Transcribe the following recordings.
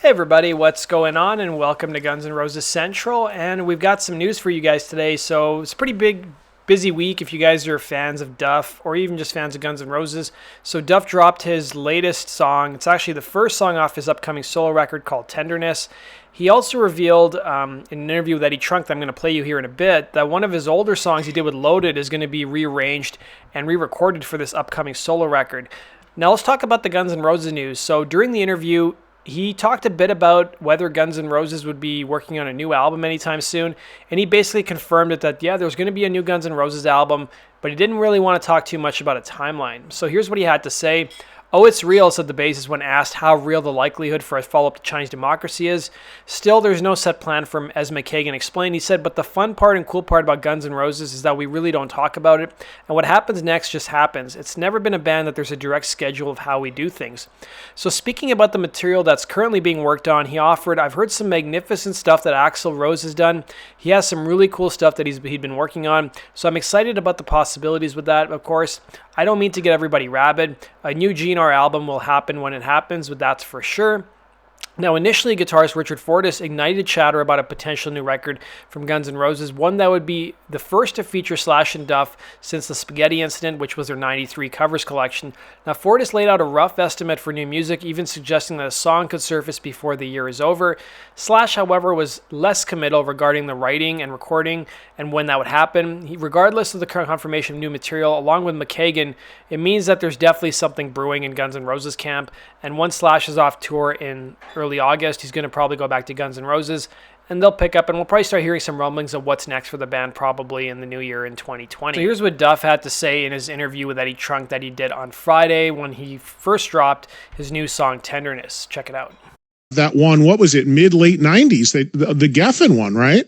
Hey everybody, what's going on? And welcome to Guns N' Roses Central. And we've got some news for you guys today. So it's a pretty busy week if you guys are fans of Duff or even just fans of Guns N' Roses. So Duff dropped his latest song. It's actually the first song off his upcoming solo record called Tenderness. He also revealed in an interview that he trunked, that I'm going to play you here in a bit, that one of his older songs he did with Loaded is going to be rearranged and re-recorded for this upcoming solo record. Now let's talk about the Guns N' Roses news. So during the interview, he talked a bit about whether Guns N' Roses would be working on a new album anytime soon, and he basically confirmed it that, yeah, there's going to be a new Guns N' Roses album, but he didn't really want to talk too much about a timeline. So here's what he had to say. "Oh, it's real," said the bassist when asked how real the likelihood for a follow-up to Chinese Democracy is. "Still, there's no set plan," from as McKagan explained. He said, "But the fun part and cool part about Guns N' Roses is that we really don't talk about it, and what happens next just happens. It's never been a band that there's a direct schedule of how we do things." So speaking about the material that's currently being worked on, he offered, "I've heard some magnificent stuff that Axl Rose has done. He has some really cool stuff that he'd been working on, so I'm excited about the possibilities with that. Of course, I don't mean to get everybody rabid. A new GNR album will happen when it happens, but that's for sure." Now, initially, guitarist Richard Fortus ignited chatter about a potential new record from Guns N' Roses, one that would be the first to feature Slash and Duff since the Spaghetti Incident, which was their 93 covers collection. Now, Fortus laid out a rough estimate for new music, even suggesting that a song could surface before the year is over. Slash, however, was less committal regarding the writing and recording and when that would happen. Regardless of the current confirmation of new material, along with McKagan, it means that there's definitely something brewing in Guns N' Roses camp, and once Slash is off tour in early August, he's going to probably go back to Guns N' Roses, and they'll pick up, and we'll probably start hearing some rumblings of what's next for the band probably in the new year in 2020. So here's what Duff had to say in his interview that he trunked that he did on Friday when he first dropped his new song Tenderness. Check it out. That one, what was it, mid-late 90s, the Geffen one, right?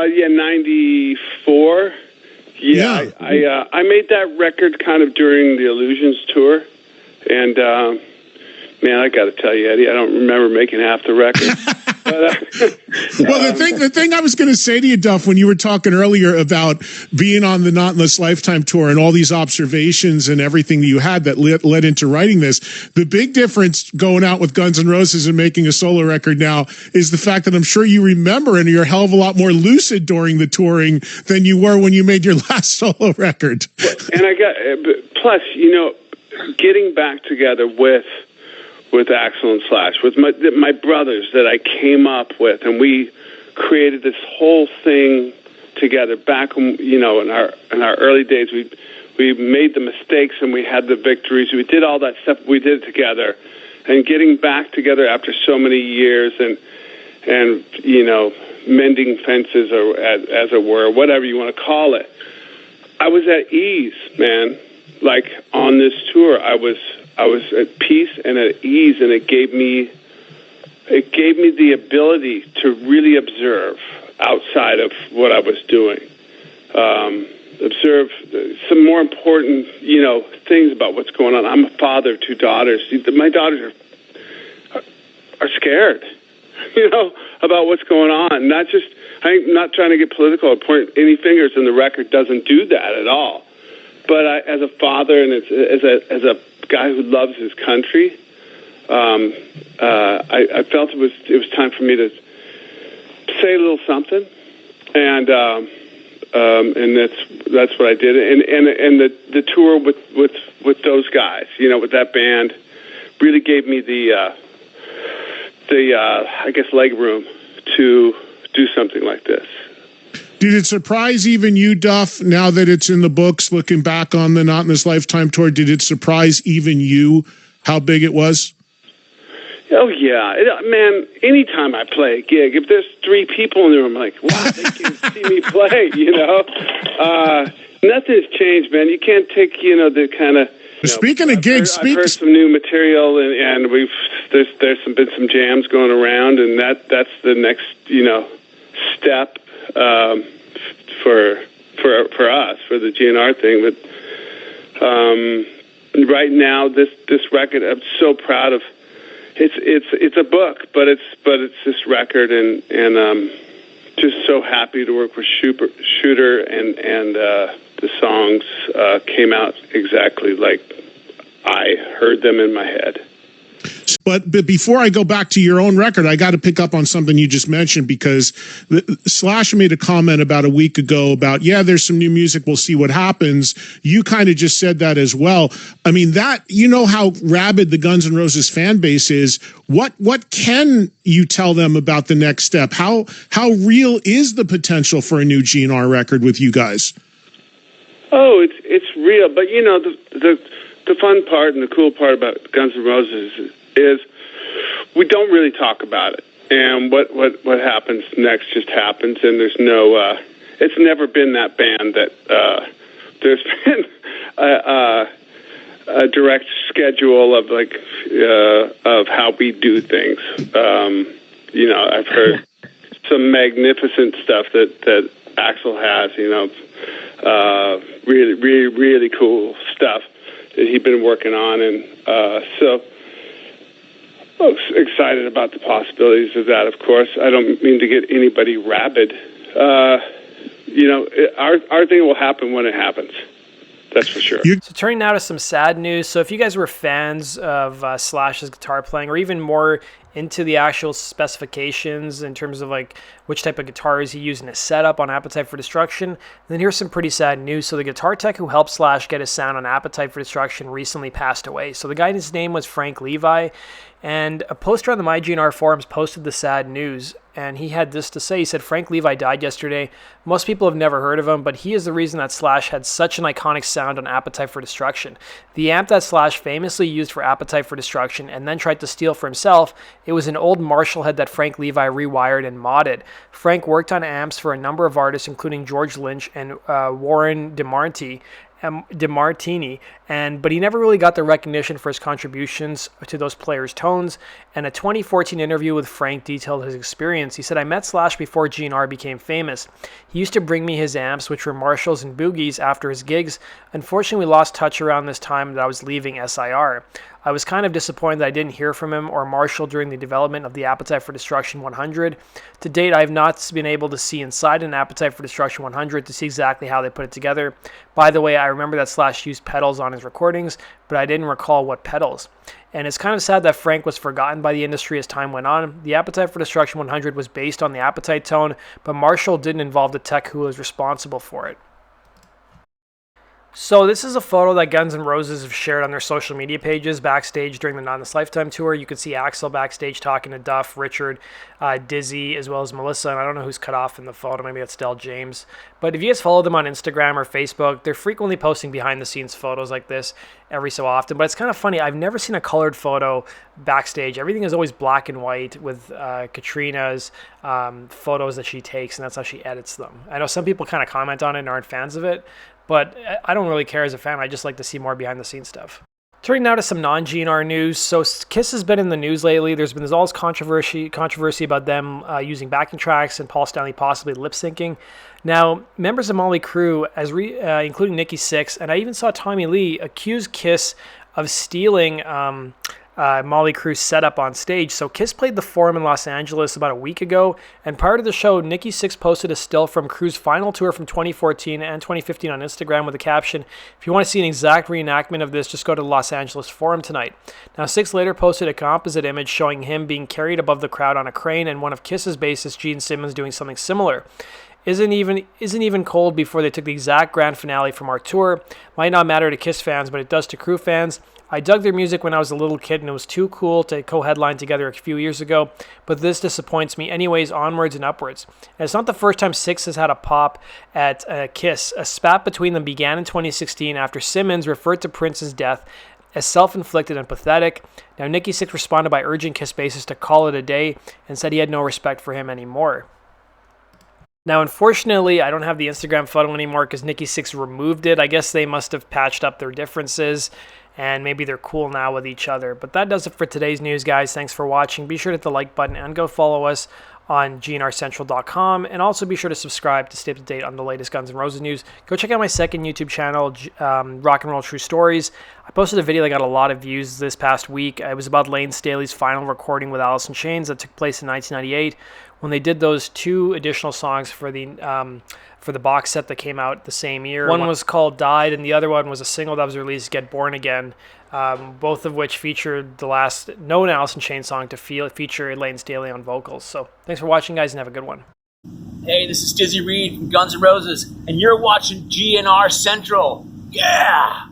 Yeah, 94. Yeah. I made that record kind of during the Illusions tour, and man, I got to tell you, Eddie, I don't remember making half the record. Well, the thing I was going to say to you, Duff, when you were talking earlier about being on the Not in This Lifetime tour and all these observations and everything that you had that led into writing this, the big difference going out with Guns N' Roses and making a solo record now is the fact that I'm sure you remember and you're a hell of a lot more lucid during the touring than you were when you made your last solo record. And plus, getting back together with Axl and Slash, with my brothers that I came up with, and we created this whole thing together. Back when, in our early days, we made the mistakes and we had the victories. We did all that stuff. We did it together, and getting back together after so many years, and mending fences, or as it were, whatever you want to call it. I was at ease, man. Like on this tour, I was at peace and at ease, and it gave me the ability to really observe outside of what I was doing. Observe some more important, things about what's going on. I'm a father of two daughters. My daughters are scared, about what's going on. I'm not trying to get political or point any fingers, and the record doesn't do that at all. But as a father and as a guy who loves his country, I felt it was time for me to say a little something, and that's what I did. And the tour with those guys, with that band, really gave me the I guess leg room to do something like this. Did it surprise even you, Duff, now that it's in the books, looking back on the Not in This Lifetime tour, did it surprise even you how big it was? Oh, yeah. Man, anytime I play a gig, if there's 3 people in the room, I'm like, wow, they can see me play, Nothing's changed, man. You can't take, the kind of... Speaking of gigs, I've heard some new material, and there's been some jams going around, and that's the next, step for us, for the GNR thing. But right now, this record, I'm so proud of. It's a book, but it's this record, and just so happy to work with Shooter, and the songs came out exactly like I heard them in my head. But before I go back to your own record, I got to pick up on something you just mentioned, because Slash made a comment about a week ago about, yeah, there's some new music, we'll see what happens. You kind of just said that as well. I mean, that, you know how rabid the Guns N' Roses fan base is. What can you tell them about the next step? How real is the potential for a new GNR record with you guys? Oh, it's real, but you know, the fun part and the cool part about Guns N' Roses is we don't really talk about it, and what happens next just happens, and there's no it's never been that band that there's been a direct schedule of of how we do things. You know, I've heard some magnificent stuff that Axl has, you know, really cool stuff that he'd been working on, and so I was excited about the possibilities of that. Of course, I don't mean to get anybody rabid. You know, our thing will happen when it happens. That's for sure. So turning now to some sad news. So if you guys were fans of Slash's guitar playing, or even more into the actual specifications in terms of like which type of guitars he used in his setup on Appetite for Destruction, then here's some pretty sad news. So the guitar tech who helped Slash get his sound on Appetite for Destruction recently passed away. So the guy's name was Frank Levi, and a poster on the MyGNR forums posted the sad news, and he had this to say. He said, Frank Levi died yesterday. Most people have never heard of him, but he is the reason that Slash had such an iconic sound on Appetite for Destruction. The amp that Slash famously used for Appetite for Destruction and then tried to steal for himself, it was an old Marshall head that Frank Levi rewired and modded. Frank worked on amps for a number of artists, including George Lynch and Warren DeMartini, but he never really got the recognition for his contributions to those players' tones. And a 2014 interview with Frank detailed his experience. He said, I met Slash before GNR became famous. He used to bring me his amps, which were Marshalls and Boogies, after his gigs. Unfortunately, we lost touch around this time that I was leaving SIR. I was kind of disappointed that I didn't hear from him or Marshall during the development of the Appetite for Destruction 100. To date, I have not been able to see inside an Appetite for Destruction 100 to see exactly how they put it together. By the way, I remember that Slash used pedals on his recordings, but I didn't recall what pedals. And it's kind of sad that Frank was forgotten by the industry as time went on. The Appetite for Destruction 100 was based on the Appetite tone, but Marshall didn't involve the tech who was responsible for it. So this is a photo that Guns N' Roses have shared on their social media pages backstage during the Not in This Lifetime tour. You can see Axl backstage talking to Duff, Richard, Dizzy, as well as Melissa. And I don't know who's cut off in the photo. Maybe that's Del James. But if you guys follow them on Instagram or Facebook, they're frequently posting behind-the-scenes photos like this every so often. But it's kind of funny. I've never seen a colored photo backstage. Everything is always black and white with Katrina's photos that she takes, and that's how she edits them. I know some people kind of comment on it and aren't fans of it, but I don't really care as a fan. I just like to see more behind-the-scenes stuff. Turning now to some non-GNR news. So Kiss has been in the news lately. There's been all this controversy about them using backing tracks and Paul Stanley possibly lip-syncing. Now, members of Mötley Crüe, including Nikki Sixx, and I even saw Tommy Lee, accuse Kiss of stealing Mötley Crüe's setup on stage. So Kiss played the Forum in Los Angeles about a week ago, and prior to the show, Nikki Sixx posted a still from Crüe's final tour from 2014 and 2015 on Instagram with a caption, if you want to see an exact reenactment of this, just go to the Los Angeles Forum tonight. Now, Sixx later posted a composite image showing him being carried above the crowd on a crane and one of Kiss's bassists, Gene Simmons, doing something similar. Isn't even cold before they took the exact grand finale from our tour. Might not matter to Kiss fans, but it does to Crüe fans. I dug their music when I was a little kid, and it was too cool to co-headline together a few years ago, but this disappoints me. Anyways, onwards and upwards. And it's not the first time Sixx has had a pop at Kiss. A spat between them began in 2016 after Simmons referred to Prince's death as self-inflicted and pathetic. Now, Nikki Sixx responded by urging Kiss bassist to call it a day and said he had no respect for him anymore. Now, unfortunately, I don't have the Instagram photo anymore because Nikki Sixx removed it. I guess they must have patched up their differences, and maybe they're cool now with each other. But that does it for today's news, guys. Thanks for watching. Be sure to hit the like button and go follow us on GNRCentral.com. And also be sure to subscribe to stay up to date on the latest Guns N' Roses news. Go check out my second YouTube channel, Rock and Roll True Stories. I posted a video that got a lot of views this past week. It was about Lane Staley's final recording with Alice in Chains that took place in 1998 when they did those 2 additional songs for the for the box set that came out the same year. One was called Died, and the other one was a single that was released, Get Born Again, both of which featured the last known Alice in Chains song to feature Elaine Staley on vocals. So thanks for watching, guys, and have a good one. Hey, this is Dizzy Reed from Guns N' Roses, and you're watching GNR Central. Yeah!